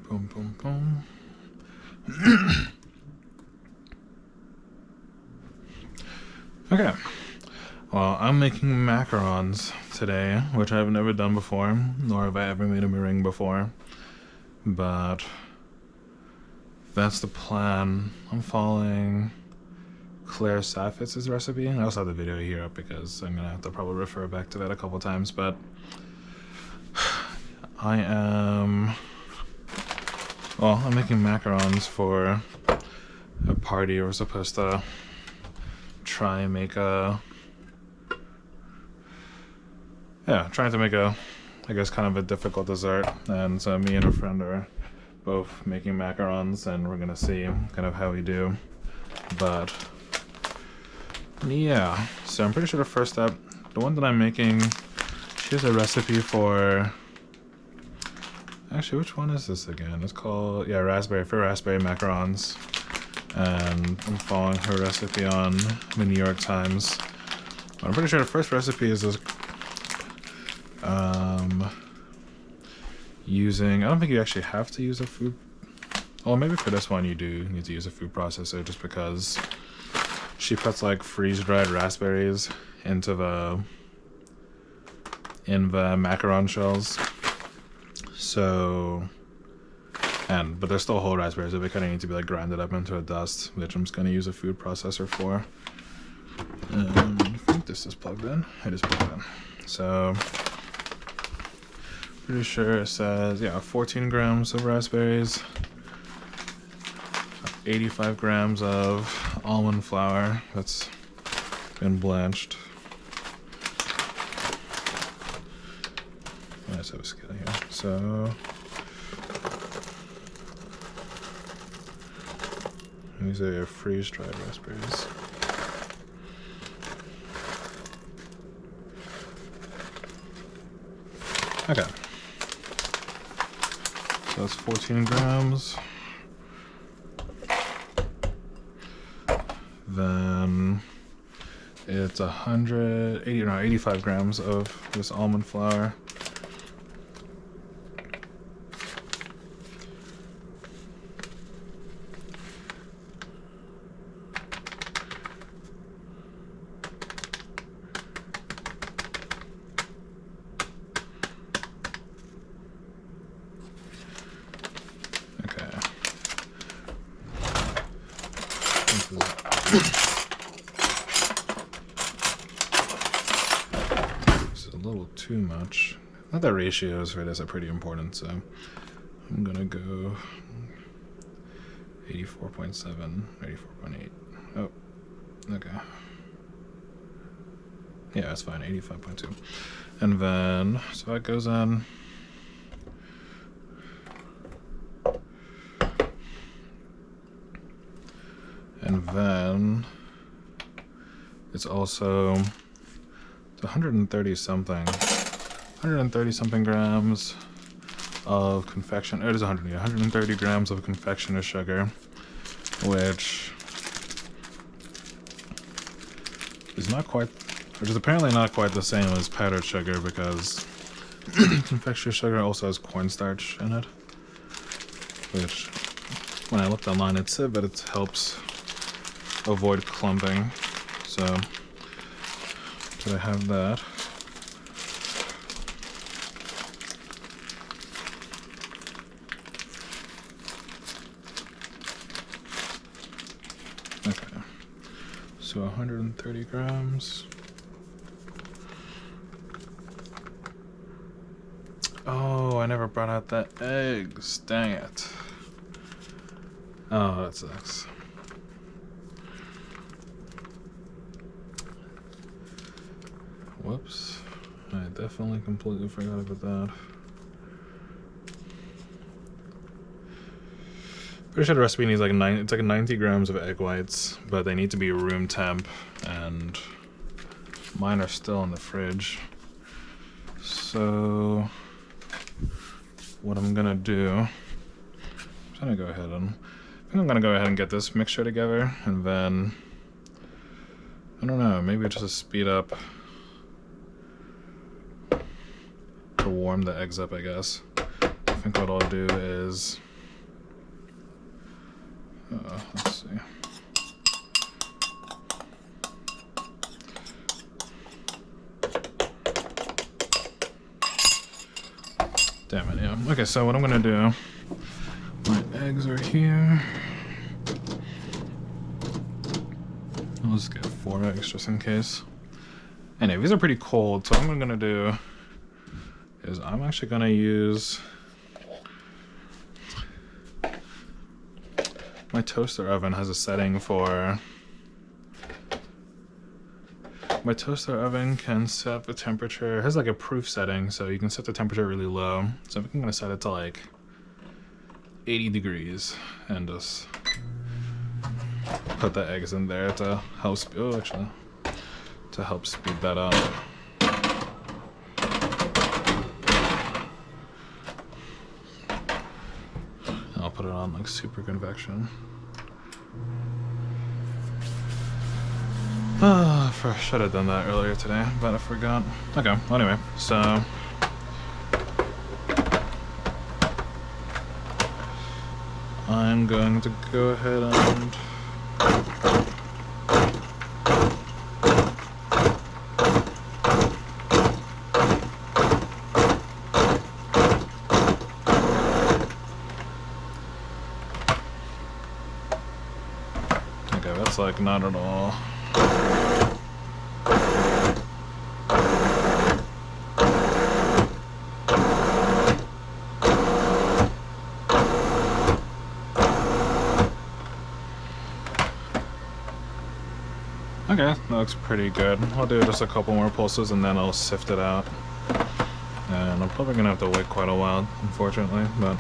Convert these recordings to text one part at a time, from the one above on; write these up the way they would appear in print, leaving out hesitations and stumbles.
Boom, boom, boom. Okay. Well, I'm making macarons today, which I've never done before, nor have I ever made a meringue before. But that's the plan. I'm following Claire Saffitz's recipe. I also have the video here up because I'm gonna have to probably refer back to that a couple times, but I'm making macarons for a party. We're supposed to try and make trying to make I guess kind of a difficult dessert, and so me and a friend are both making macarons, and we're gonna see kind of how we do. But yeah, so I'm pretty sure the first step, the one that I'm making, she has a recipe for, actually, which one is this again? It's called, raspberry macarons, and I'm following her recipe on the New York Times. But I'm pretty sure the first recipe is this, using, I don't think you actually have to use a food, well, maybe for this one you do need to use a food processor, just because she puts like freeze-dried raspberries into the macaron shells. So, but they're still whole raspberries, so they kind of need to be like grinded up into a dust, which I'm just going to use a food processor for. And I think this is plugged in. It is plugged in. So, pretty sure it says, 14 grams of raspberries, 85 grams of almond flour that's been blanched. Let's have a scale here. So, these are your freeze-dried raspberries. Okay. So that's 14 grams. Then it's 85 grams of this almond flour. This is a little too much. Not that ratios for this are pretty important, so I'm gonna go 84.7, 84.8. Oh, okay. Yeah, that's fine, 85.2. And then, so that goes in. And then it's also 130 something grams of confection. It is 130 grams of confectioner sugar, which is apparently not quite the same as powdered sugar, because confectioner sugar also has cornstarch in it, which when I looked online it said that it helps avoid clumping, so I have that. Okay, so 130 grams. Oh, I never brought out the eggs, dang it. Oh, that sucks. Whoops, I definitely completely forgot about that. Pretty sure the recipe needs like 90 grams of egg whites, but they need to be room temp, and mine are still in the fridge. So what I'm gonna do, I'm gonna go ahead and get this mixture together, and then I don't know, maybe just to speed up, to warm the eggs up, I guess. I think what I'll do is Let's see. Damn it, yeah. Okay, so what I'm gonna do, my eggs are here. I'll just get 4 eggs just in case. Anyway, these are pretty cold, so what I'm gonna do is I'm actually gonna use my toaster oven. Has a setting for, my toaster oven can set the temperature, it has like a proof setting, so you can set the temperature really low. So I'm gonna set it to like 80 degrees and just put the eggs in there to help to help speed that up. I'll put it on like super convection. I should have done that earlier today, but I forgot. Okay, well, anyway, so I'm going to go ahead and that's like not at all. Okay, that looks pretty good. I'll do just a couple more pulses and then I'll sift it out. And I'm probably gonna have to wait quite a while, unfortunately, but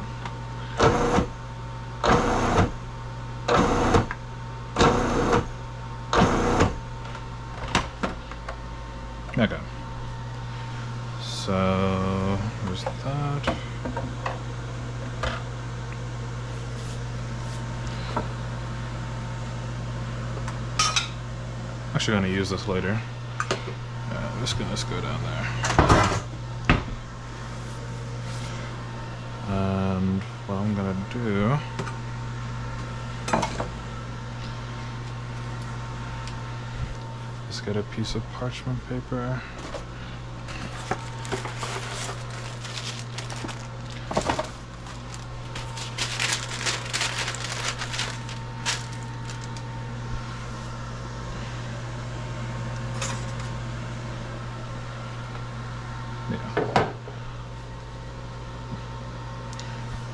okay. So there's that. Actually gonna use this later. I'm just gonna go down there. And what I'm gonna do is get a piece of parchment paper.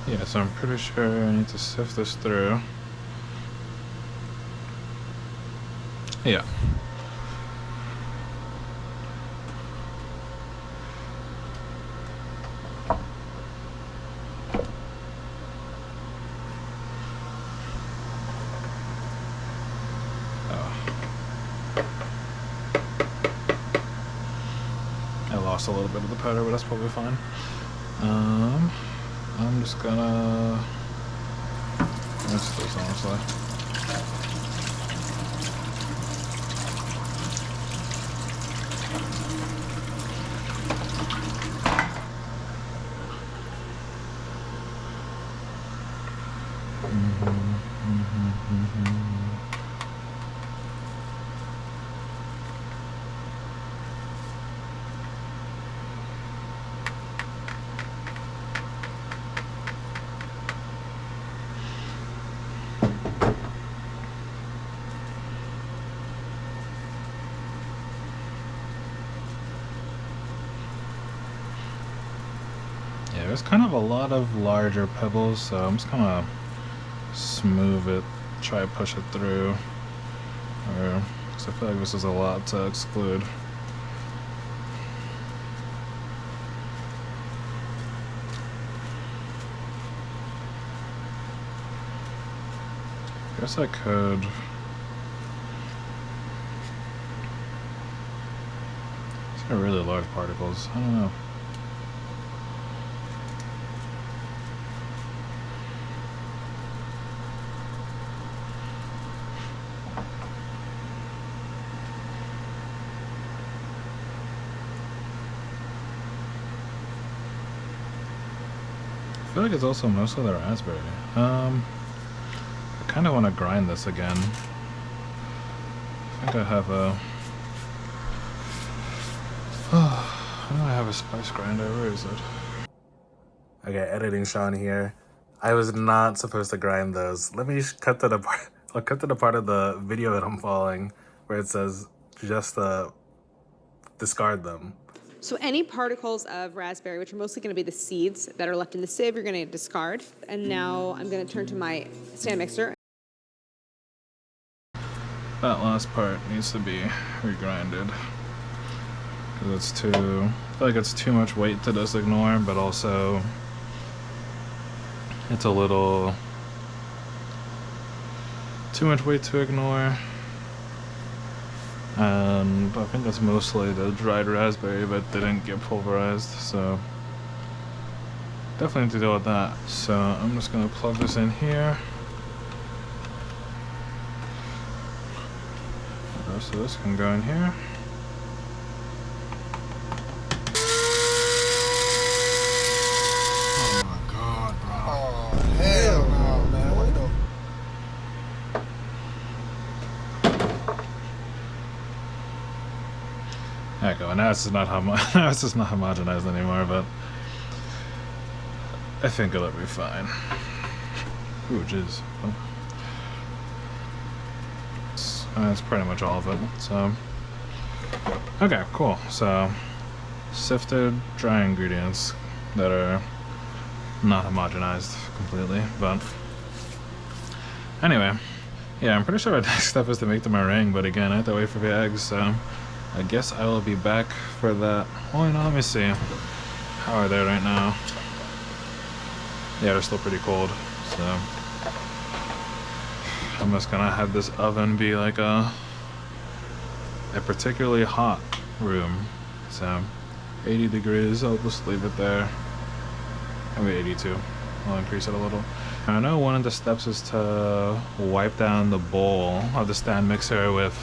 Yeah, so I'm pretty sure I need to sift this through. Yeah. I lost a little bit of the powder, but that's probably fine. I'm just gonna mix this, honestly. Yeah, there's kind of a lot of larger pebbles, so I'm just gonna smooth it, try to push it through, because I feel like this is a lot to exclude. I guess I could. These are really large particles. I don't know. I feel like it's also mostly the raspberry. I kind of want to grind this again. I think I have a... I know I have a spice grinder. Where is it? Okay, editing Sean here. I was not supposed to grind those. Let me cut to the part. I'll cut to the part of the video that I'm following where it says just discard them. So any particles of raspberry, which are mostly going to be the seeds that are left in the sieve, you're going to discard. And now I'm going to turn to my stand mixer. That last part needs to be regrinded. Because it's too... I feel like it's too much weight to just ignore, but also... it's a little... too much weight to ignore. And I think that's mostly the dried raspberry, but didn't get pulverized, so definitely need to deal with that. So I'm just gonna plug this in here. The rest of this can go in here. Oh my god, bro. Oh, hell no, man. What the... There you go. Now it's just not now it's just not homogenized anymore, but I think it'll be fine. Ooh, jeez. Oh. That's pretty much all of it. So, okay, cool. So, sifted dry ingredients that are not homogenized completely, but anyway, yeah, I'm pretty sure our next step is to make the meringue, but again, I have to wait for the eggs, so I guess I will be back for that. Oh, no, let me see. How are they right now? Yeah, they're still pretty cold, so I'm just gonna have this oven be like a particularly hot room. So 80 degrees, I'll just leave it there. Maybe 82. I'll increase it a little. I know one of the steps is to wipe down the bowl of the stand mixer with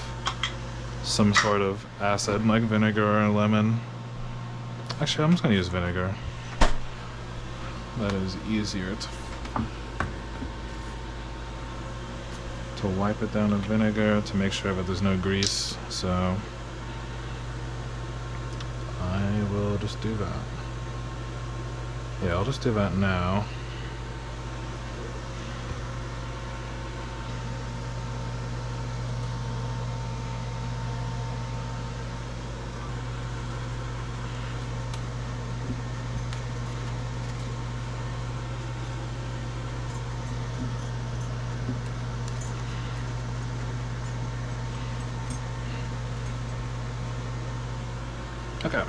some sort of acid, like vinegar or lemon. Actually, I'm just gonna use vinegar. That is easier to wipe it down with vinegar to make sure that there's no grease. So I will just do that. Yeah, I'll just do that now. Okay.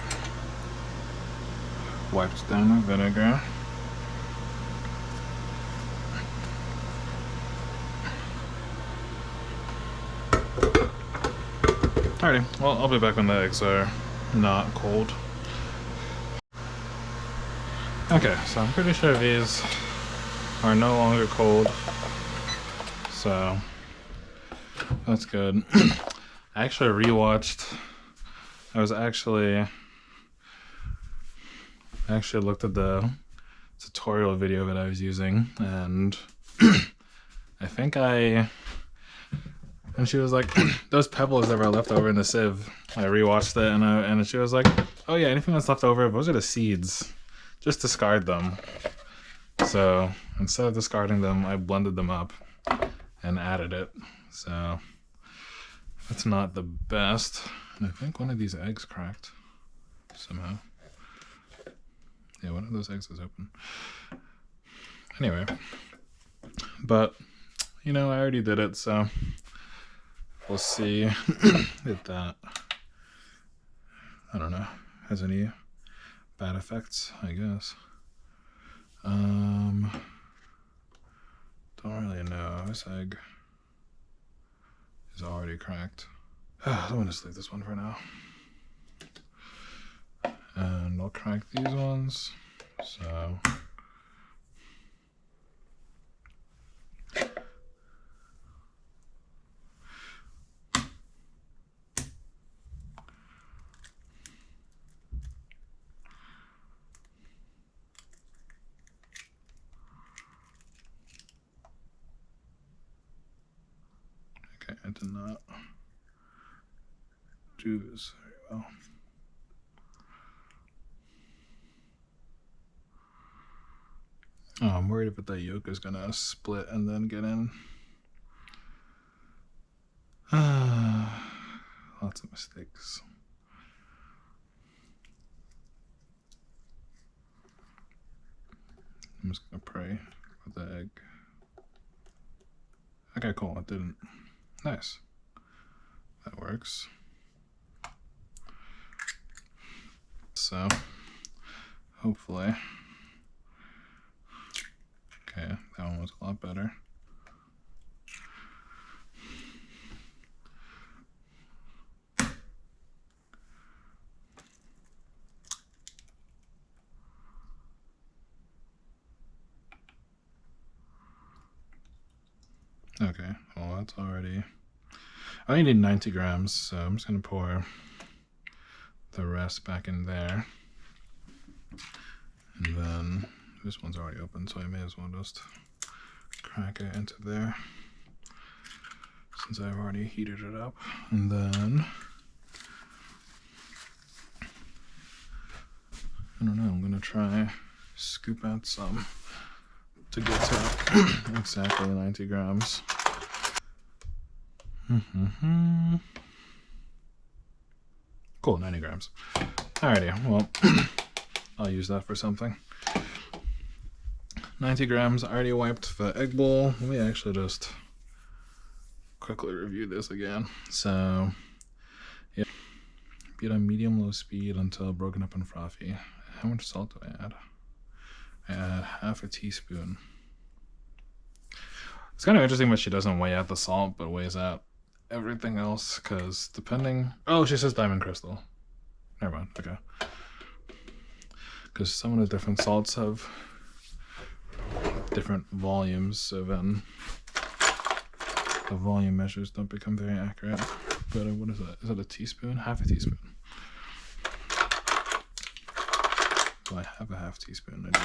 Wiped down with vinegar. Alrighty, well, I'll be back when the eggs are not cold. Okay, so I'm pretty sure these are no longer cold. So, that's good. I actually rewatched... I actually looked at the tutorial video that I was using, and I think and she was like, those pebbles that were left over in the sieve, I rewatched it, and she was like, oh yeah, anything that's left over, those are the seeds. Just discard them. So instead of discarding them, I blended them up and added it. So that's not the best. And I think one of these eggs cracked somehow. Yeah, one of those eggs is open. Anyway, but you know, I already did it, so we'll see if that, I don't know, has any bad effects, I guess. Don't really know. This egg is already cracked. I'm gonna just leave this one for now. And I'll crack these ones. So did not do this very well. Oh, I'm worried if that yolk is gonna split and then get in. Lots of mistakes. I'm just gonna pray for the egg. Okay, cool, it didn't. Nice. That works. So, hopefully. Okay, that one was a lot better. Okay, well that's already... I only need 90 grams, so I'm just gonna pour the rest back in there. And then this one's already open, so I may as well just crack it into there since I've already heated it up. And then I don't know, I'm gonna try scoop out some to get to exactly 90 grams. Cool, 90 grams. Alrighty, well, I'll use that for something. 90 grams, I already wiped the egg bowl. Let me actually just quickly review this again. So, yeah, beat on medium-low speed until broken up and frothy. How much salt do I add? I add half a teaspoon. It's kind of interesting that she doesn't weigh out the salt, but weighs out everything else, because depending... Oh, she says diamond crystal. Never mind, okay. Because some of the different salts have different volumes, so then the volume measures don't become very accurate. But what is that? Is that a teaspoon? Half a teaspoon. Do I have a half teaspoon? I do.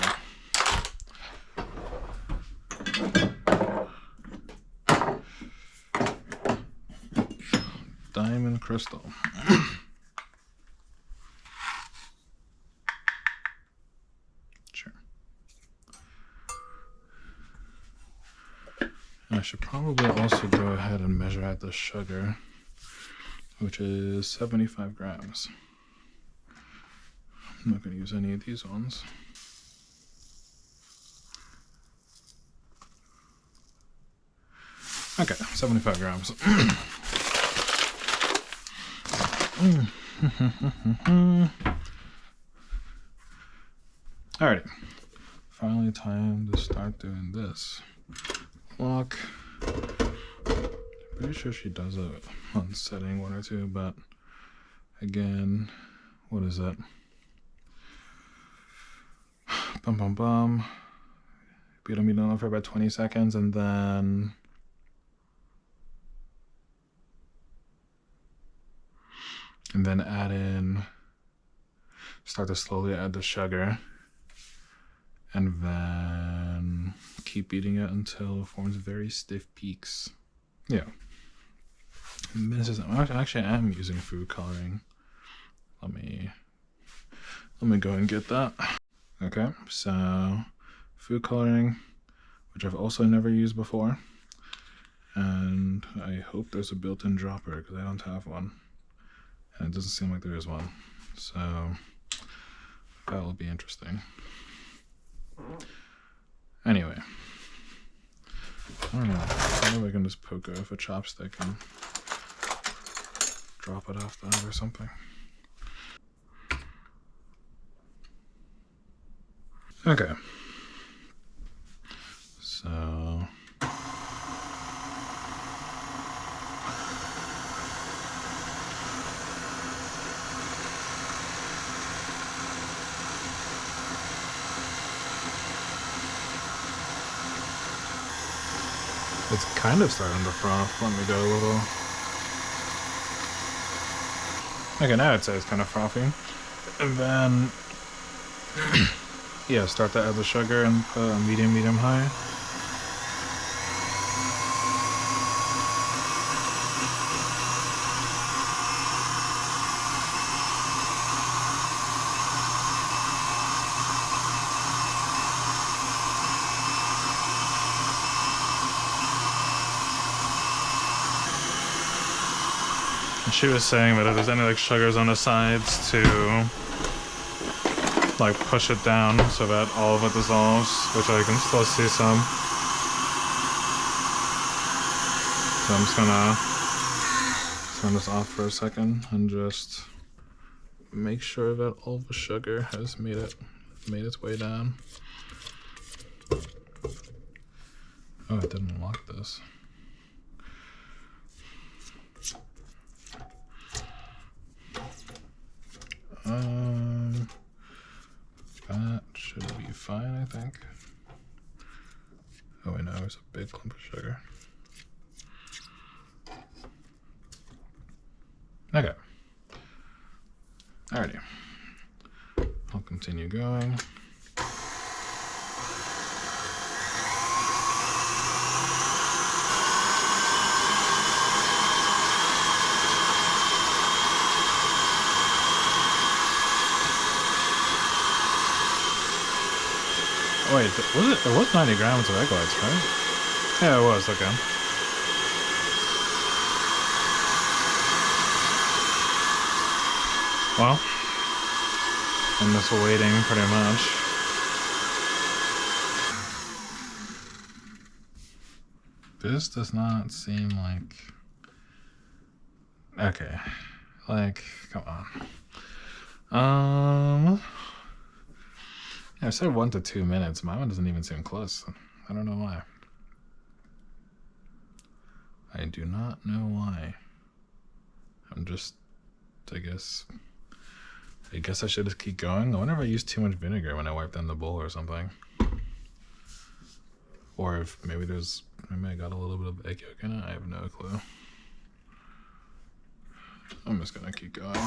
Diamond crystal. Sure. I should probably also go ahead and measure out the sugar, which is 75 grams. I'm not going to use any of these ones. Okay, 75 grams. Alrighty. Finally time to start doing this. Clock. Pretty sure she does it on setting 1 or 2, but again, what is it? Bum bum bum. Beat on medium for about 20 seconds and then add in, start to slowly add the sugar, and then keep beating it until it forms very stiff peaks. Yeah. And this is, actually I am using food coloring. Let me go and get that. Okay, so food coloring, which I've also never used before, and I hope there's a built-in dropper because I don't have one. And it doesn't seem like there is one, so that will be interesting. Anyway, I don't know, maybe I can just poke it with a chopstick and drop it off that or something. Okay, so it's kind of starting to froth. Let me go a little. Okay, now I'd say it's kind of frothy. And then, yeah, start to add the sugar and put medium, high. She was saying that if there's any like sugars on the sides to like push it down so that all of it dissolves, which I can still see some. So I'm just gonna turn this off for a second and just make sure that all the sugar has made its way down. Oh, it didn't lock this. That should be fine, I think. Oh wait, no, there's a big clump of sugar. Okay. Alrighty. I'll continue going. Wait, it was 90 grams of egg whites, right? Yeah, it was, okay. Well, I'm just waiting pretty much. This does not seem like... Okay, like, come on. Yeah, I said 1 to 2 minutes. My one doesn't even seem close. I don't know why. I do not know why. I'm just, I guess I should just keep going. I wonder if I used too much vinegar when I wiped down the bowl or something. Or if maybe I got a little bit of egg yolk in it. I have no clue. I'm just gonna keep going. It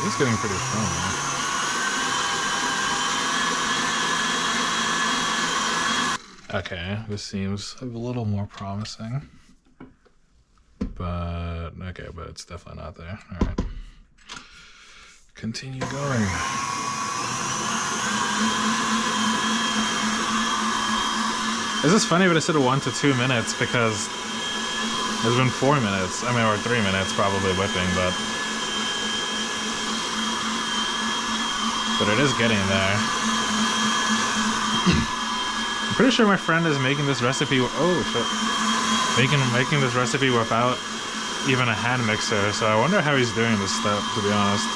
is getting pretty strong. Okay, this seems a little more promising. But, okay, but it's definitely not there. Alright. Continue going. This is funny, but I said 1 to 2 minutes because there's been 4 minutes. I mean, or 3 minutes probably whipping, but it is getting there. I'm pretty sure my friend is making this recipe. Oh shit! Making this recipe without even a hand mixer. So I wonder how he's doing this step. To be honest.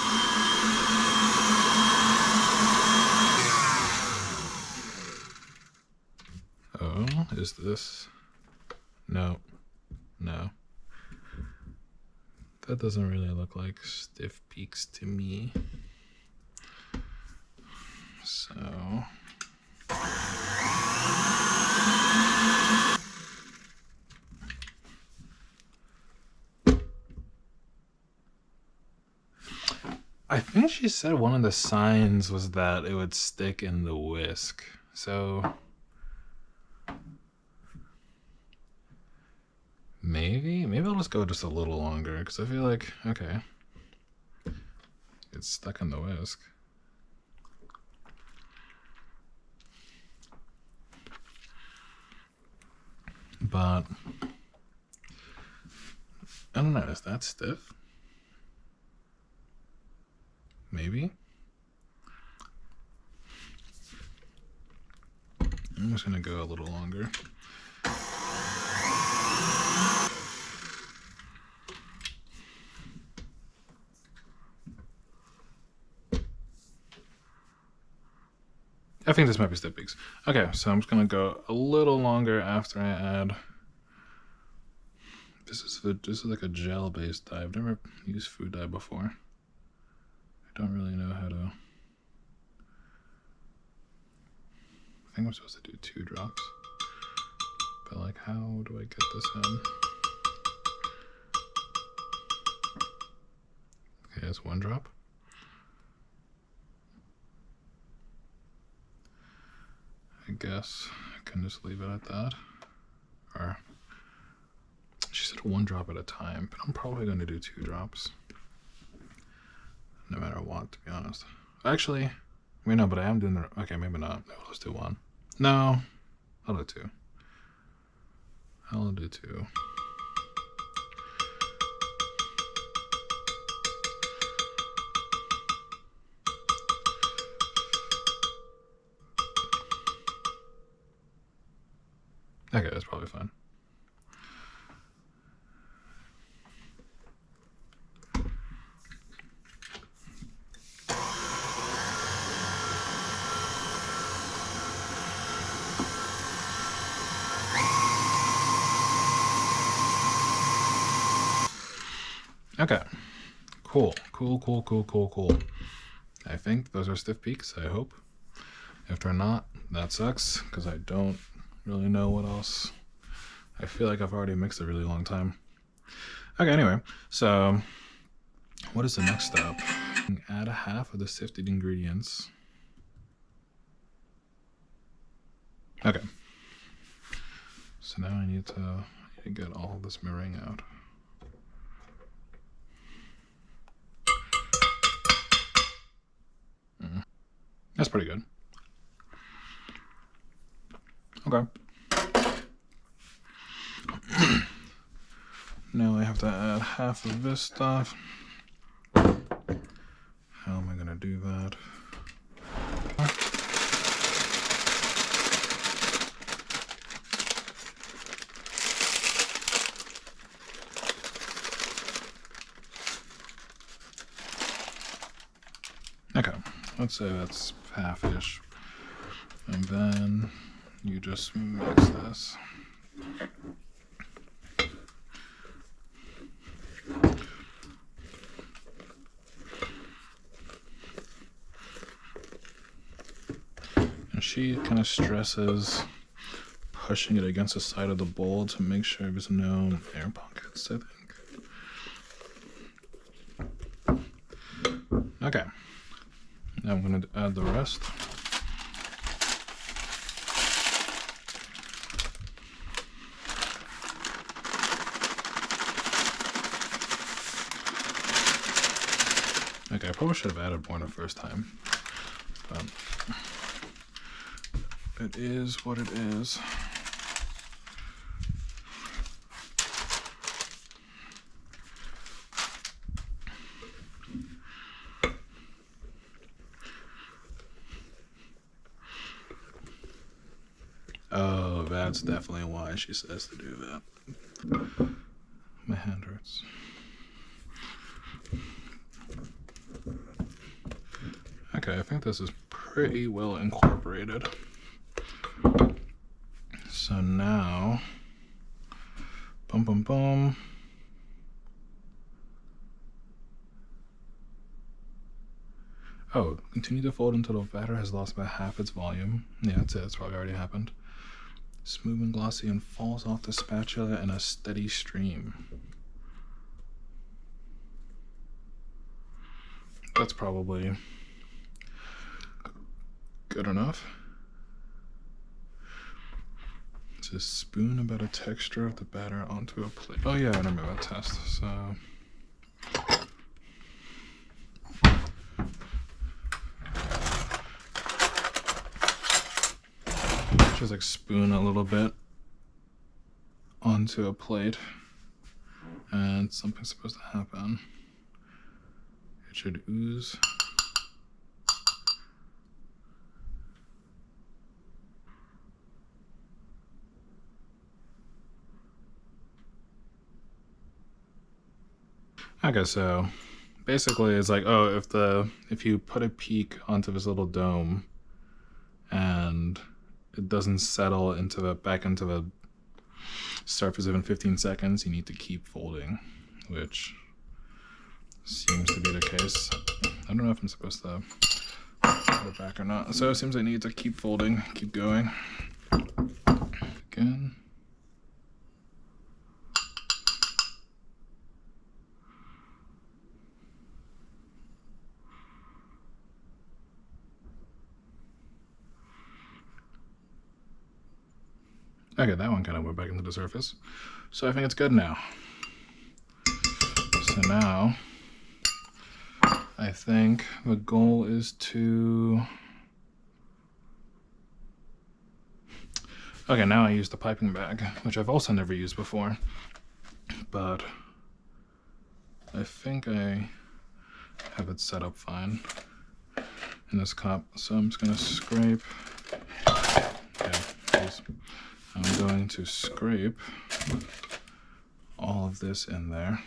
Oh, is this? No, no. That doesn't really look like stiff peaks to me. So. I think she said one of the signs was that it would stick in the whisk. So maybe I'll just go just a little longer because I feel like, okay, it's stuck in the whisk. But I don't know, is that stiff? Maybe. I'm just gonna go a little longer. I think this might be stiff peaks. Okay, so I'm just gonna go a little longer after I add. This is like a gel-based dye. I've never used food dye before. I don't really know how to. I think I'm supposed to do 2 drops. But like, how do I get this in? Okay, that's 1 drop. I guess I can just leave it at that. Or she said 1 drop at a time, but I'm probably going to do 2 drops. No matter what, to be honest. Actually, wait, no, but I am doing the. Okay, maybe not. Maybe let's do 1. No, I'll do 2. I'll do 2. Okay, that's probably fine. Okay, cool. I think those are stiff peaks, I hope. If they're not, that sucks, because I don't really know what else. I feel like I've already mixed a really long time. Okay, anyway, so what is the next step? Add a half of the sifted ingredients. Okay. So now I need to get all this meringue out. That's pretty good. Okay. Now I have to add half of this stuff. How am I gonna do that? Okay, let's say that's half-ish. And then you just mix this. And she kind of stresses pushing it against the side of the bowl to make sure there's no air pockets, I think. Okay. Now I'm going to add the rest. Okay, I probably should have added more the first time, but it is what it is. Oh, that's definitely why she says to do that. My hand hurts. Okay, I think this is pretty well incorporated. So now, boom. Oh, continue to fold until the batter has lost about half its volume. Yeah, that's it. That's probably already happened. Smooth and glossy and falls off the spatula in a steady stream. That's probably good enough. Just spoon about a texture of the batter onto a plate. Oh yeah, I remember that test. So just like spoon a little bit onto a plate, and something's supposed to happen. It should ooze. Okay, so basically it's like, oh, if you put a peak onto this little dome and it doesn't settle back into the surface within 15 seconds, you need to keep folding, which seems to be the case. I don't know if I'm supposed to put it back or not. So it seems I need to keep folding, keep going. Again. Okay, that one kind of went back into the surface. So I think it's good now. So now, I think the goal is to... Okay, now I use the piping bag, which I've also never used before. But I think I have it set up fine in this cup. So I'm just gonna scrape. Yeah, please. going to scrape all of this in there.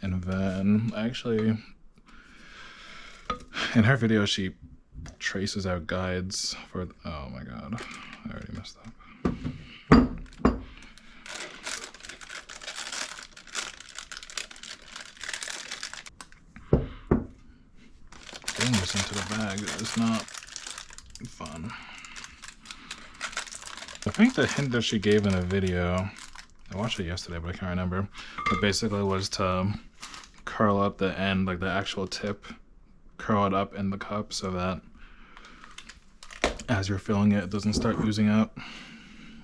And then actually, in her video, she traces out guides for, oh my god, I already messed up. Getting this into the bag is not fun. I think the hint that she gave in a video, I watched it yesterday, but I can't remember, but basically was to curl up the end, like the actual tip, curl it up in the cup so that as you're filling it, it doesn't start oozing out,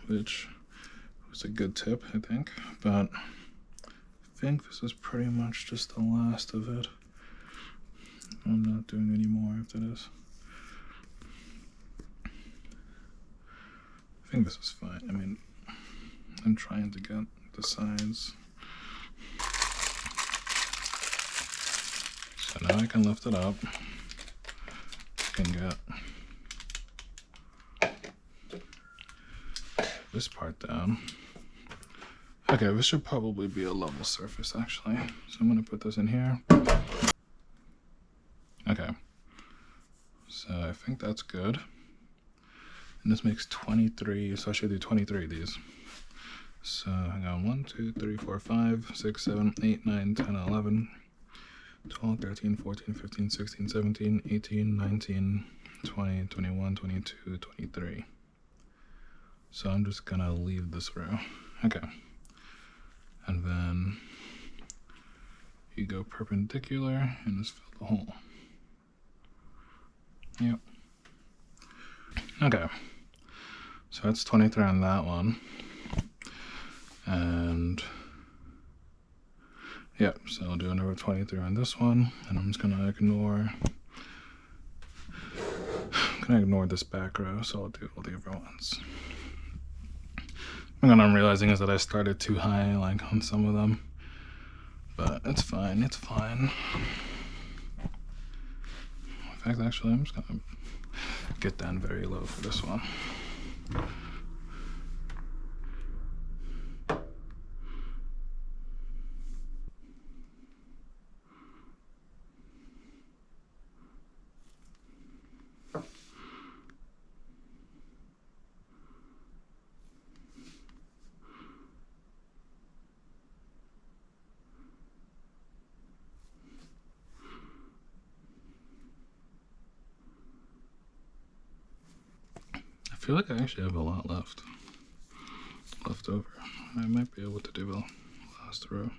which was a good tip, I think. But I think this is pretty much just the last of it. I'm not doing any more after this. I think this is fine. I mean, I'm trying to get the sides. So now I can lift it up. I can get this part down. Okay, this should probably be a level surface actually. So I'm gonna put this in here. Okay, so I think that's good. And this makes 23, so I should do 23 of these. So I got 1, 2, 3, 4, 5, 6, 7, 8, 9, 10, 11, 12, 13, 14, 15, 16, 17, 18, 19, 20, 21, 22, 23. So I'm just gonna leave this row. Okay. And then you go perpendicular and just fill the hole. Yep. Okay. So that's 23 on that one. And yep, so I'll do another 23 on this one, and I'm just gonna ignore this back row, so I'll do all the other ones. And what I'm realizing is that I started too high, like on some of them, but it's fine, it's fine. In fact, actually, I'm just gonna get down very low for this one. I feel like I actually have a lot left over. I might be able to do the last row.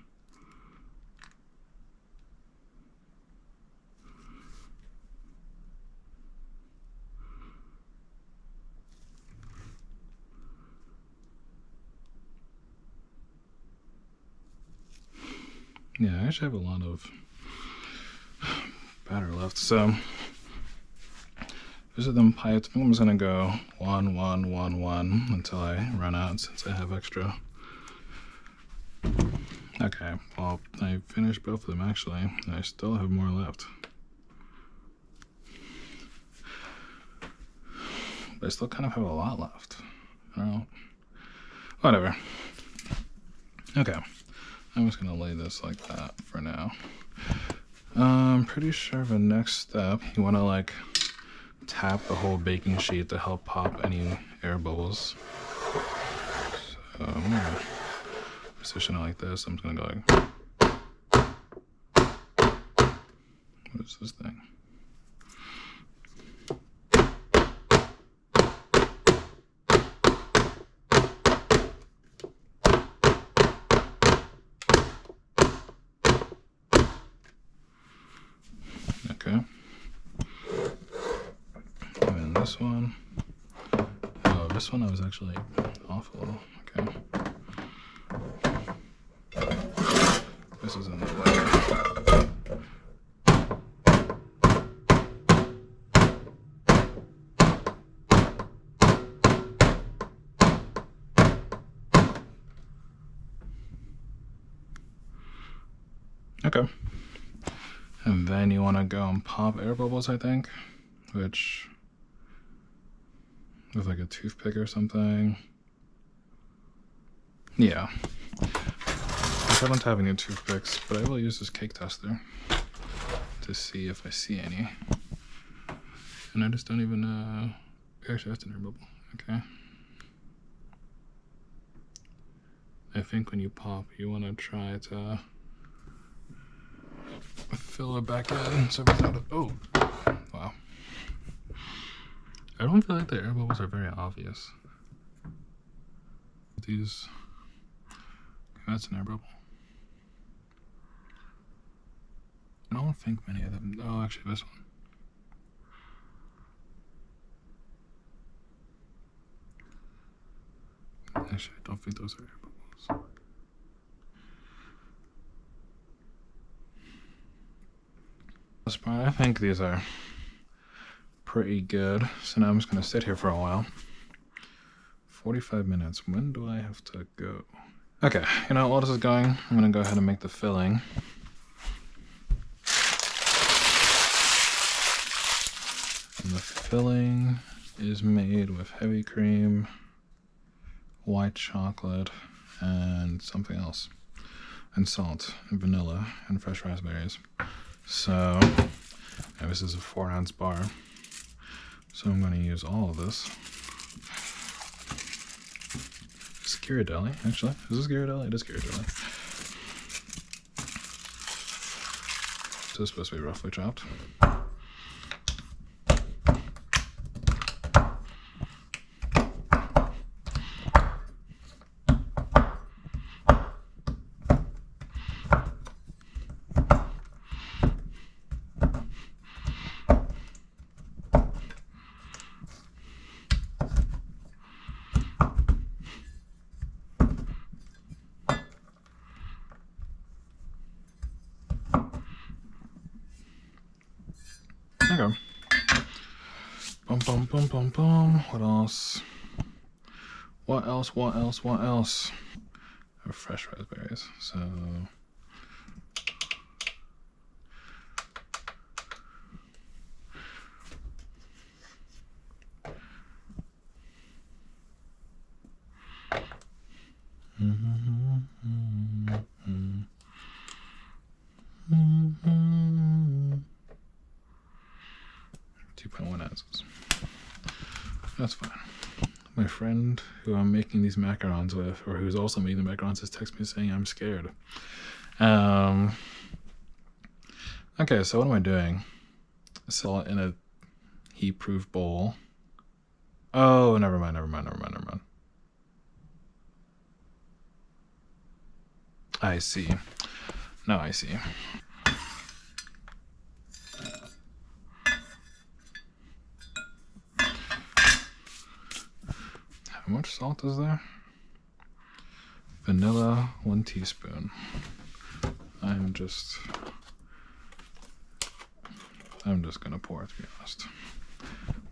Yeah, I actually have a lot of batter left, so these are them pipes. I think I'm just gonna go 1, 1, 1, 1 until I run out, since I have extra. Okay, well, I finished both of them actually. I still have more left. But I still kind of have a lot left. I don't know. Whatever. Okay, I'm just gonna lay this like that for now. I'm pretty sure the next step, you wanna like tap the whole baking sheet to help pop any air bubbles. So I'm gonna position it like this. I'm just gonna go like, what is this thing? Okay. This one. Oh, this one I was actually off a little. Okay. This is in the way. Okay. And then you want to go and pop air bubbles, I think, which with like a toothpick or something. Yeah. I don't have any toothpicks, but I will use this cake tester to see if I see any. And I just don't even know. Actually, that's an air bubble. Okay. I think when you pop, you want to try to fill it back in. So without it. Oh, wow. I don't feel like the air bubbles are very obvious. These. Okay, that's an air bubble. I don't think many of them. Oh, actually, this one. Actually, I don't think those are air bubbles. This part, I think these are pretty good. So now I'm just going to sit here for a while. 45 minutes. When do I have to go? Okay, you know, while this is going, I'm going to go ahead and make the filling. And the filling is made with heavy cream, white chocolate, and something else. And salt, and vanilla, and fresh raspberries. So, and this is a 4-ounce bar. So I'm going to use all of this. Is this Ghirardelli, actually? Is this Ghirardelli? It is Ghirardelli. So it's supposed to be roughly chopped. Okay. Bum bum bum bum bum. What else? What else? What else? What else? I have fresh raspberries, so. Mm-hmm. 2.1 ounces. That's fine. My friend who I'm making these macarons with, or who's also making the macarons, has texted me saying I'm scared. Okay, so what am I doing? Salt in a heat-proof bowl. Oh, never mind. I see. Now I see. How much salt is there? Vanilla, 1 teaspoon. I'm just gonna pour it, to be honest.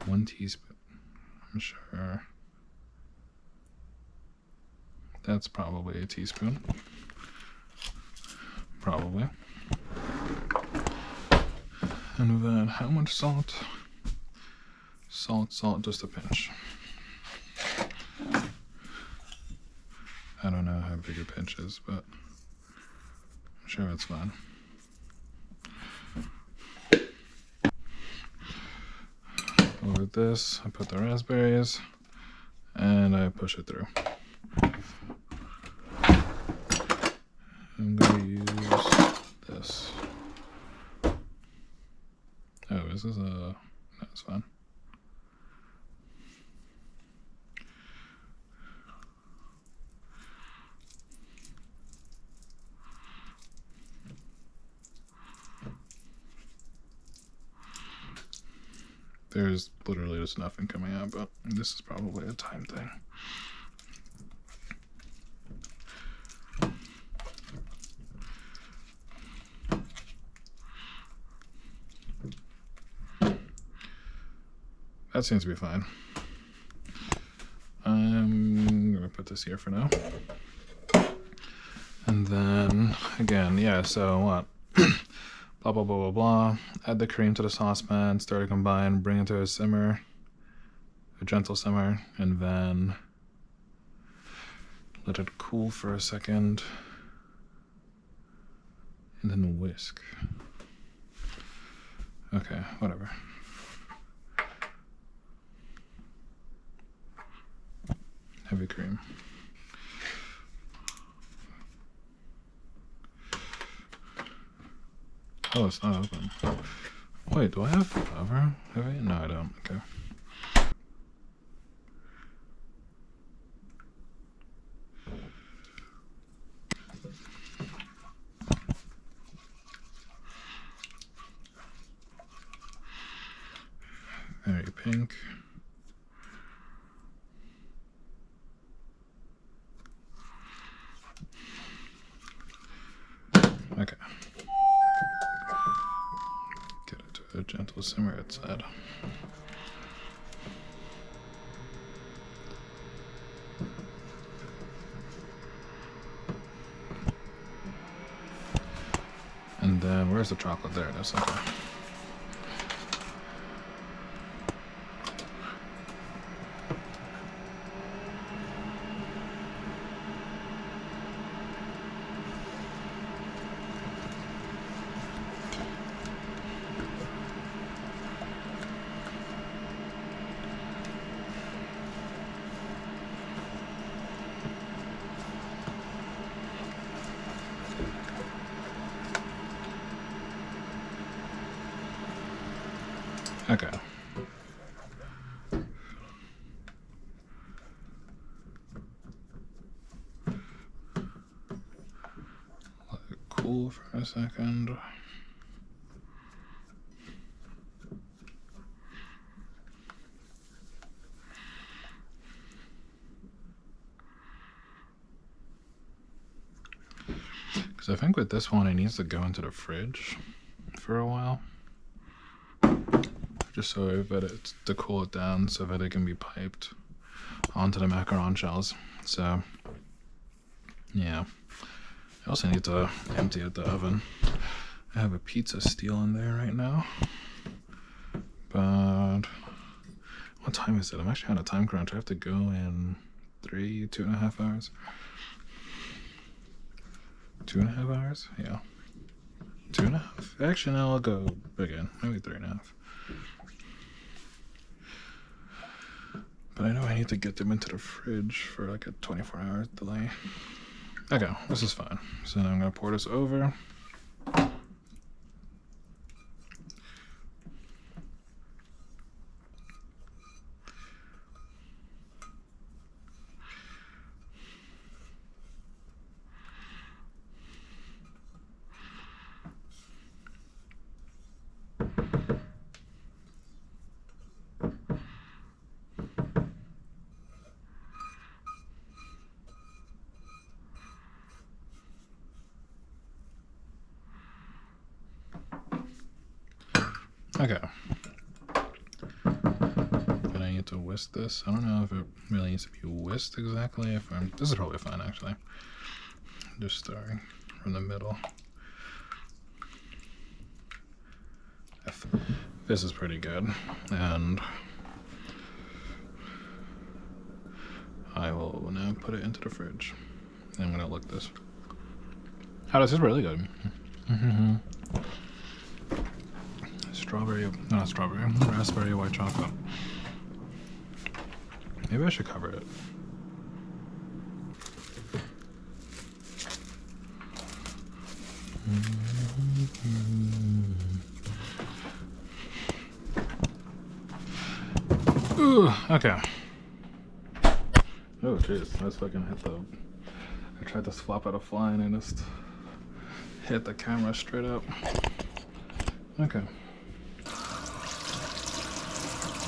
1 teaspoon. I'm sure that's probably a teaspoon. Probably. And then how much salt? Salt, just a pinch. I don't know how big a pinch is, but I'm sure it's fine. Over this, I put the raspberries, and I push it through. I'm going to use this. Oh, is this a... That's fine. There's literally just nothing coming out, but this is probably a time thing. That seems to be fine. I'm gonna put this here for now. And then, again, yeah, so what? Blah, blah, blah, blah, blah. Add the cream to the saucepan, stir to combine, bring it to a simmer, a gentle simmer, and then let it cool for a second, and then whisk. Okay, whatever. Heavy cream. Oh, it's not open. Wait, do I have cover? Heavy? No, I don't. Okay. Very pink. Okay. Get it to a gentle simmer, it said. And then, where's the chocolate? There it is. Okay. Okay. Let it cool for a second. Because I think with this one, it needs to go into the fridge for a while. Just so that it's to cool it down so that it can be piped onto the macaron shells. So, yeah. I also need to empty out the oven. I have a pizza steel in there right now. But, what time is it? I'm actually on a time crunch. I have to go in 2.5 hours. 2.5 hours? Yeah. 2.5? Actually, no, I'll go again. Maybe 3.5. But I know I need to get them into the fridge for like a 24-hour delay. Okay, this is fine. So now I'm gonna pour this over. Okay. But I need to whisk this. I don't know if it really needs to be whisked exactly. This is probably fine actually. Just starting from the middle. This is pretty good. And I will now put it into the fridge. I'm gonna look this. Oh, this is really good. Raspberry White Chocolate. Maybe I should cover it. Ooh, okay. Oh, jeez, I just fucking hit I tried to swap out a fly and I just hit the camera straight up. Okay.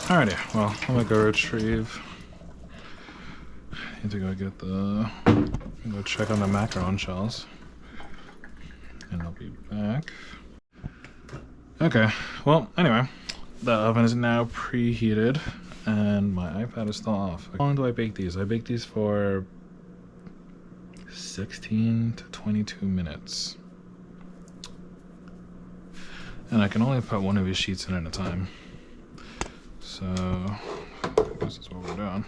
Alrighty, well, I'm gonna go retrieve. Need to go check on the macaron shells. And I'll be back. Okay, well, anyway, the oven is now preheated and my iPad is still off. How long do I bake these? I bake these for 16 to 22 minutes. And I can only put one of these sheets in at a time. So, this is what we're doing.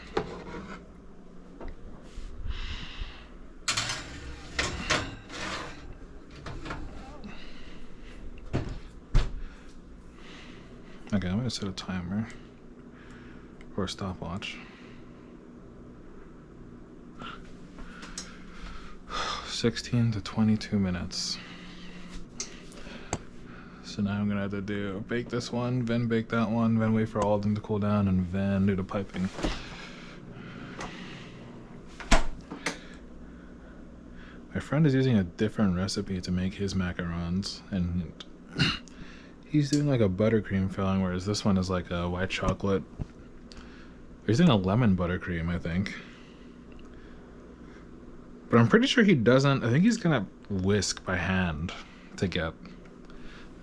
Okay, I'm gonna set a timer or a stopwatch. 16 to 22 minutes. So now I'm gonna have to bake this one, then bake that one, then wait for all of them to cool down, and then do the piping. My friend is using a different recipe to make his macarons, and he's doing like a buttercream filling, whereas this one is like a white chocolate. He's doing a lemon buttercream, I think. But I'm pretty sure he doesn't. I think he's gonna whisk by hand to get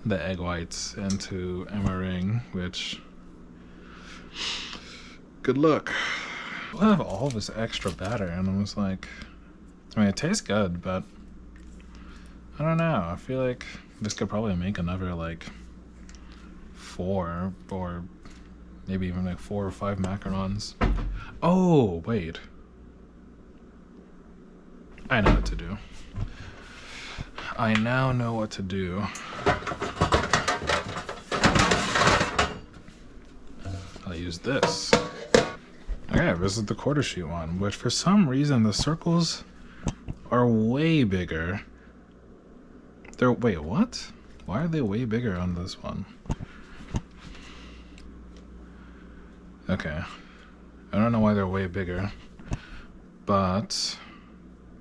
the egg whites into a meringue, which, good luck. I have all this extra batter, and I was like, I mean, it tastes good, but I don't know. I feel like this could probably make another like 4 or maybe even like 4 or 5 macarons. Oh, wait. I know what to do. I now know what to do. I'll use this. Okay, this is the quarter sheet one, which for some reason the circles are way bigger. Wait, what? Why are they way bigger on this one? Okay. I don't know why they're way bigger, but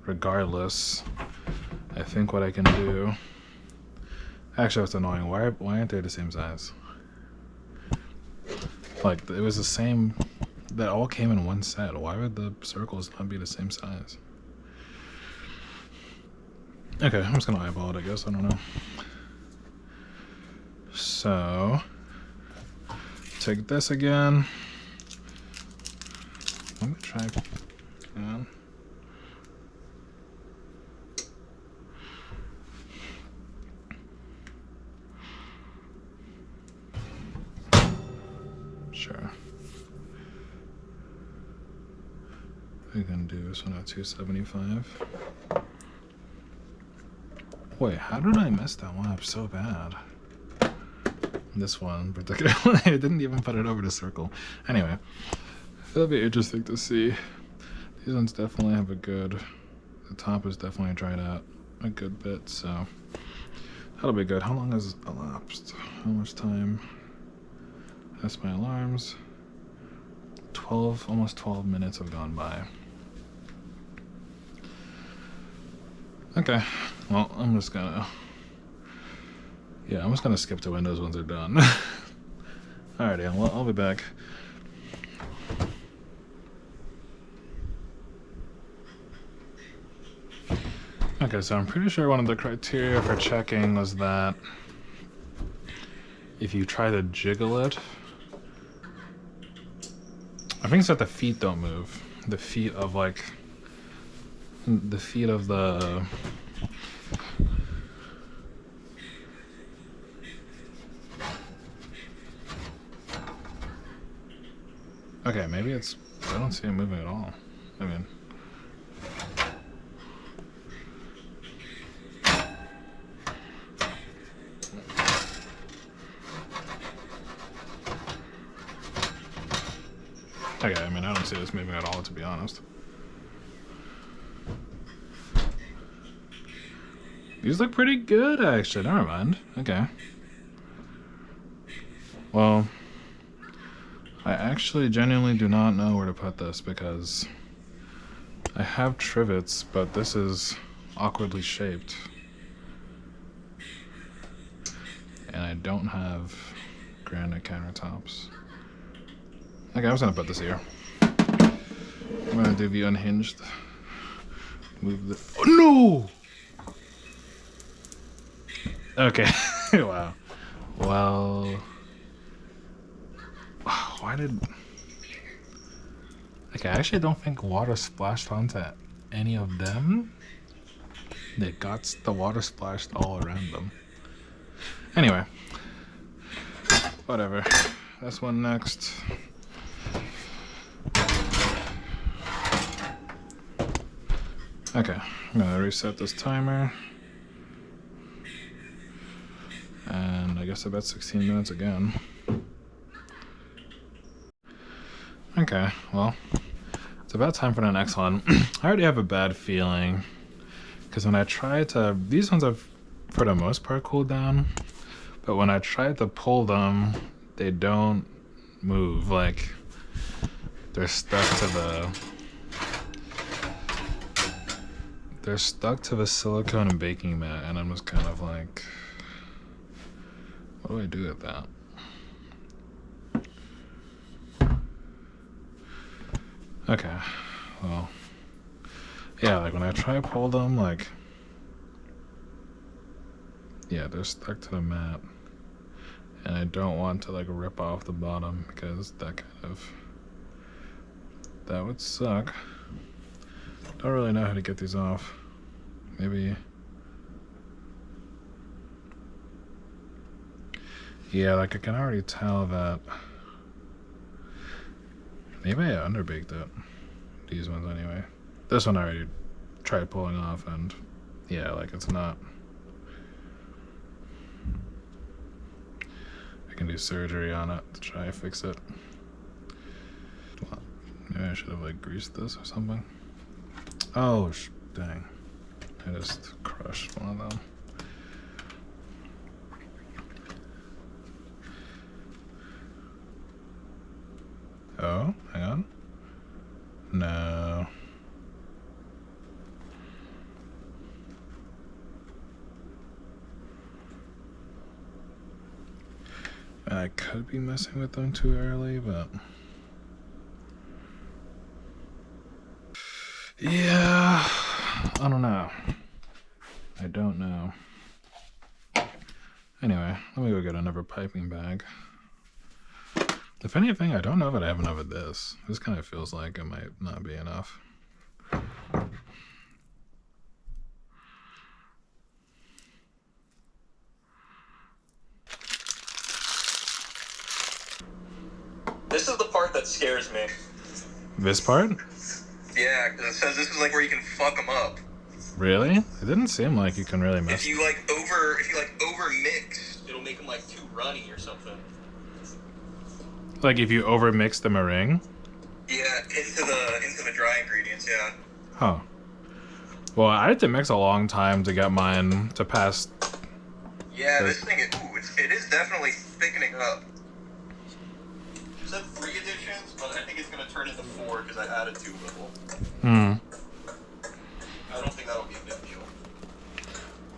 regardless, I think what I can do... Actually, that's annoying. Why aren't they the same size? Like, it was the same... That all came in one set. Why would the circles not be the same size? Okay, I'm just gonna eyeball it, I guess. I don't know. So... Take this again. Let me try again. Sure. We can do this one at 275. Wait, how did I mess that one up so bad? This one particularly, I didn't even put it over the circle. Anyway, it'll be interesting to see. These ones definitely have a good, the top is definitely dried out a good bit, so that'll be good. How long has elapsed? How much time? That's my alarms. 12, almost 12 minutes have gone by. Okay, well, I'm just gonna skip to Windows once they're done. Alrighty, I'll be back. Okay, so I'm pretty sure one of the criteria for checking was that if you try to jiggle it, I think it's that the feet don't move. The feet of like, the feet of the, okay, maybe it's, I don't see it moving at all. I mean, okay, I mean, I don't see this moving at all, to be honest. These look pretty good, actually. Never mind. Okay. Well, I actually genuinely do not know where to put this because I have trivets, but this is awkwardly shaped. And I don't have granite countertops. Okay, I'm just gonna put this here. I'm gonna do the unhinged. Move the. Oh, no! Okay. Wow. Well. Why did. Okay, I actually don't think water splashed onto any of them. They got the water splashed all around them. Anyway. Whatever. This one next. Okay, I'm gonna reset this timer. And I guess about 16 minutes again. Okay, well, it's about time for the next one. I already have a bad feeling because when I try to, these ones have for the most part cooled down, but when I try to pull them, they don't move. Like they're stuck to the silicone and baking mat, and I'm just kind of like, what do I do with that? Okay, well, yeah, like when I try to pull them, like, yeah, they're stuck to the mat, and I don't want to like rip off the bottom because that would suck. Don't really know how to get these off. Maybe, yeah, like I can already tell that maybe I underbaked it. These ones anyway. This one I already tried pulling off, and yeah, like it's not. I can do surgery on it to try to fix it. Maybe I should have like greased this or something. Oh, dang. I just crushed one of them. Oh, hang on. No. I could be messing with them too early, but yeah, I don't know. I don't know. Anyway, let me go get another piping bag. If anything, I don't know that I have enough of this. This kind of feels like it might not be enough. This is the part that scares me. This part? Yeah, because it says this is like where you can fuck them up. Really? It didn't seem like you can really mess. If you over mix, it'll make them like too runny or something. Like if you over mix the meringue? Yeah, into the dry ingredients. Yeah. Huh. Well, I had to mix a long time to get mine to pass. Yeah, this thing it is definitely thickening up. It said 3 additions, but I think it's gonna turn into 4 because I added 2 little. I don't think that'll be a big deal.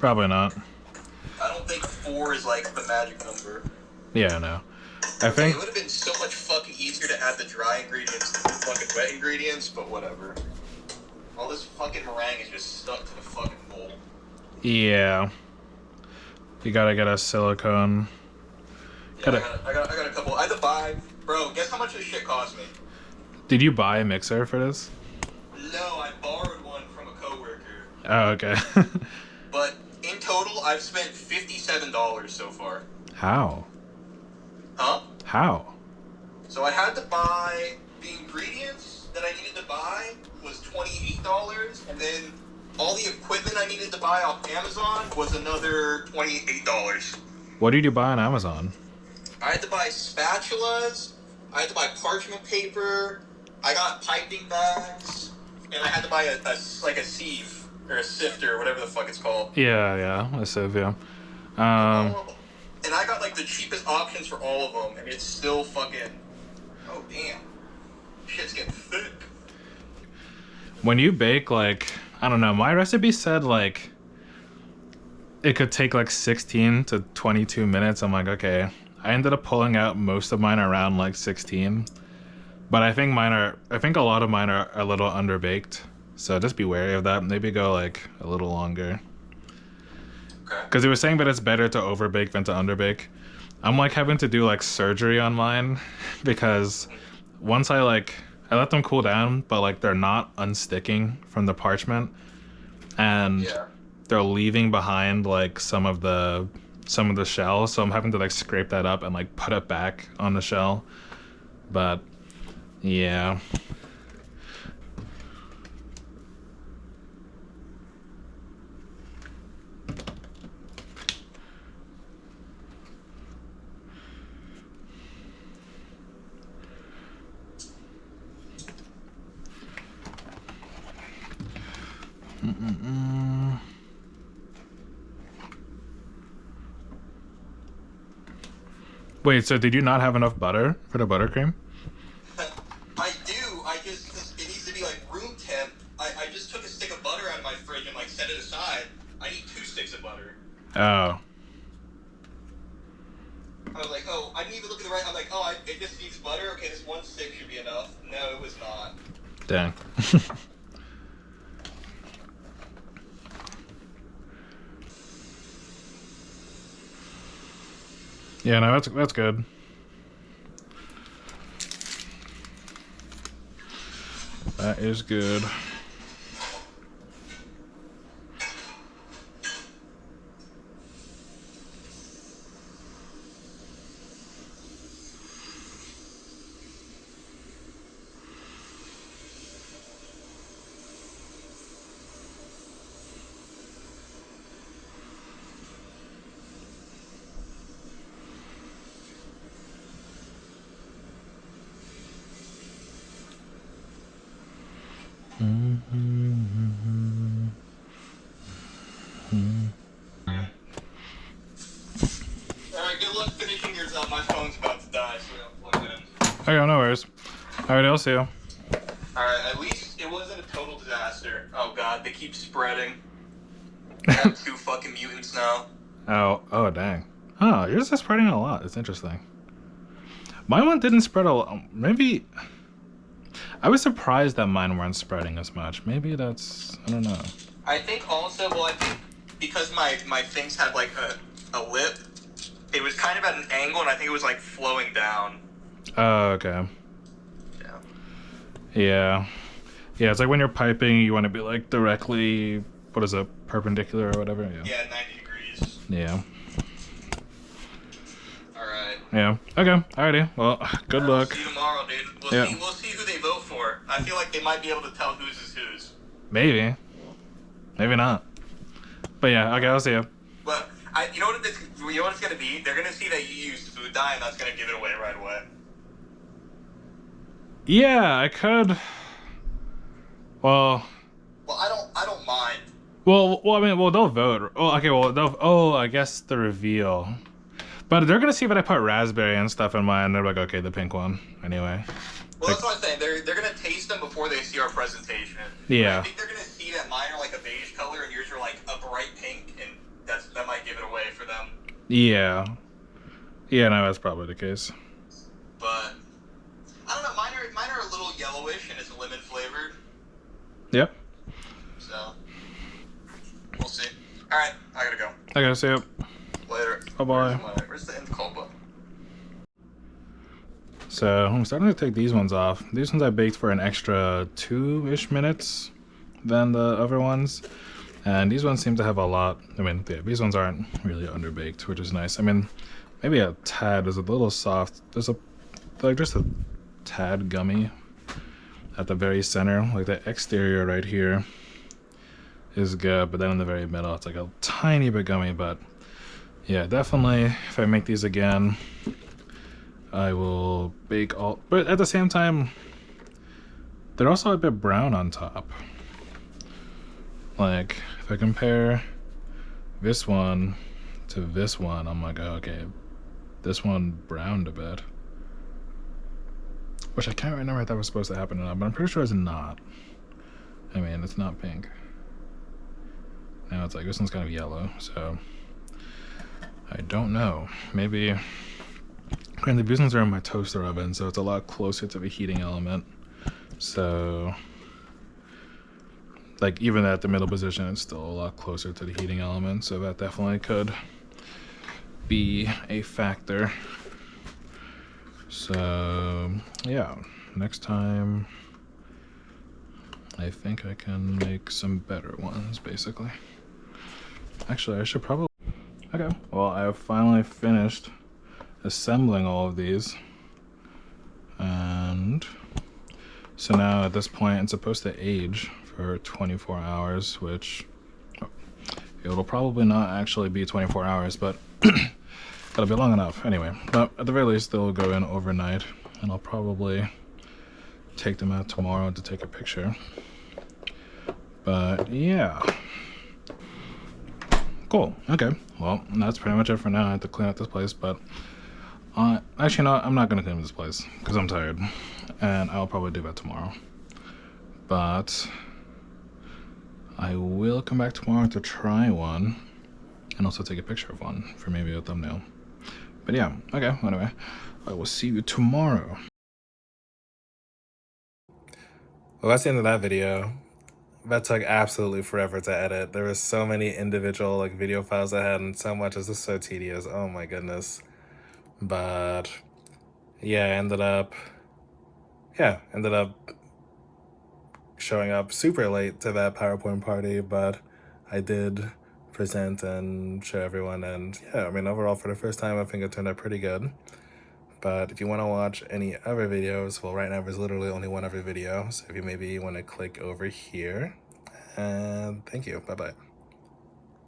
Probably not. I don't think 4 is like the magic number. Yeah, no. I think It would have been so much fucking easier to add the dry ingredients to the fucking wet ingredients, but whatever. All this fucking meringue is just stuck to the fucking bowl. yeah. You gotta get a silicone. Yeah, I got a couple. I had to buy. Bro, guess how much this shit cost me? Did you buy a mixer for this? No, I borrowed one from a coworker. Oh, okay. But in total, I've spent $57 so far. How? Huh? How? So I had to buy the ingredients that I needed to buy was $28, and then all the equipment I needed to buy off Amazon was another $28. What did you buy on Amazon? I had to buy spatulas, I had to buy parchment paper, I got piping bags, and I had to buy a sieve, or a sifter, or whatever the fuck it's called. Yeah, a sieve, yeah. And I got like the cheapest options for all of them, and it's still fucking, oh damn, shit's getting thick. When you bake, like, I don't know, my recipe said like it could take like 16 to 22 minutes. I'm like, okay. I ended up pulling out most of mine around like 16, but I think a lot of mine are a little underbaked. So just be wary of that. Maybe go like a little longer. Okay. Because it was saying that it's better to overbake than to underbake. I'm like having to do like surgery on mine because once I let them cool down, but like they're not unsticking from the parchment, and they're leaving behind like some of the shell, so I'm having to like scrape that up and like put it back on the shell. But yeah. Wait, so did you not have enough butter for the buttercream? I do. It needs to be like room temp. I just took a stick of butter out of my fridge and like set it aside. I need 2 sticks of butter. Oh. I was like, oh, I didn't even look at the right. I'm like, oh, it just needs butter. Okay, this 1 stick should be enough. No, it was not. Dang. Yeah, no, that's good. That is good. Alright, good luck finishing yours up. My phone's about to die, so I'll plug it in. Okay, no worries. Alright, I'll see you. Alright, at least it wasn't a total disaster. Oh god, they keep spreading. I have 2 fucking mutants now. Oh, dang. Oh, yours is spreading a lot. It's interesting. My one didn't spread a lot. Maybe... I was surprised that mine weren't spreading as much. Maybe that's... I don't know. I think also, well, I think because my things had like a lip, it was kind of at an angle, and I think it was like flowing down. Oh, okay. Yeah. Yeah. Yeah, it's like when you're piping, you want to be like directly... What is it? Perpendicular or whatever? Yeah. Yeah, 90 degrees. Yeah. Alright. Yeah. Okay. Alrighty. Well, good luck. See you tomorrow, dude. We'll see who they vote for. I feel like they might be able to tell whose is whose. Maybe. Maybe not. But yeah, okay, I'll see you. But you know what it's gonna be? They're gonna see that you used food dye, and that's gonna give it away right away. Yeah, I could. Well, I don't mind. Well, I mean, they'll vote. Oh, okay, I guess the reveal. But they're gonna see if I put raspberry and stuff in mine. They're like, okay, the pink one, anyway. Well, that's what I'm saying. They're gonna taste them before they see our presentation. Yeah. I think they're gonna see that mine are like a beige color and yours are like a bright pink, and that might give it away for them. Yeah. Yeah, no, that's probably the case. But I don't know. Mine are a little yellowish and it's lemon flavored. Yep. So we'll see. All right, I gotta go. Okay, see you. Later. Bye-bye. Where's the end call button? So I'm starting to take these ones off. These ones I baked for an extra 2-ish minutes than the other ones. And these ones seem to have a lot. I mean, yeah, these ones aren't really underbaked, which is nice. I mean, maybe a tad is a little soft. There's just a tad gummy at the very center. Like the exterior right here is good, but then in the very middle, it's like a tiny bit gummy. But yeah, definitely, if I make these again, I will bake all, but at the same time, they're also a bit brown on top. Like, if I compare this one to this one, I'm like, oh, okay, this one browned a bit. Which I can't remember if that was supposed to happen or not, but I'm pretty sure it's not. I mean, it's not pink. Now it's like, this one's kind of yellow, so I don't know. Maybe, granted, these ones are in my toaster oven, so it's a lot closer to the heating element. So, like, even at the middle position, it's still a lot closer to the heating element, so that definitely could be a factor. So, yeah, next time, I think I can make some better ones, basically. Actually, I should probably... Okay, well, I have finally finished assembling all of these. And so now at this point, it's supposed to age for 24 hours, which it'll probably not actually be 24 hours, but that'll be long enough anyway. But at the very least, they'll go in overnight, and I'll probably take them out tomorrow to take a picture. But yeah. Cool. Okay. Well, that's pretty much it for now. I have to clean up this place, but actually, no, I'm not gonna clean this place because I'm tired, and I'll probably do that tomorrow. But I will come back tomorrow to try one, and also take a picture of one for maybe a thumbnail. But yeah. Okay. Anyway, I will see you tomorrow. Well, that's the end of that video. That took absolutely forever to edit. There were so many individual like video files I had, and so much. It's just so tedious. Oh my goodness. But yeah, I ended up showing up super late to that PowerPoint party, but I did present and show everyone, and yeah, I mean, overall for the first time I think it turned out pretty good. But if you want to watch any other videos, well, right now there's literally only one other video, so if you maybe want to click over here. And thank you. Bye-bye.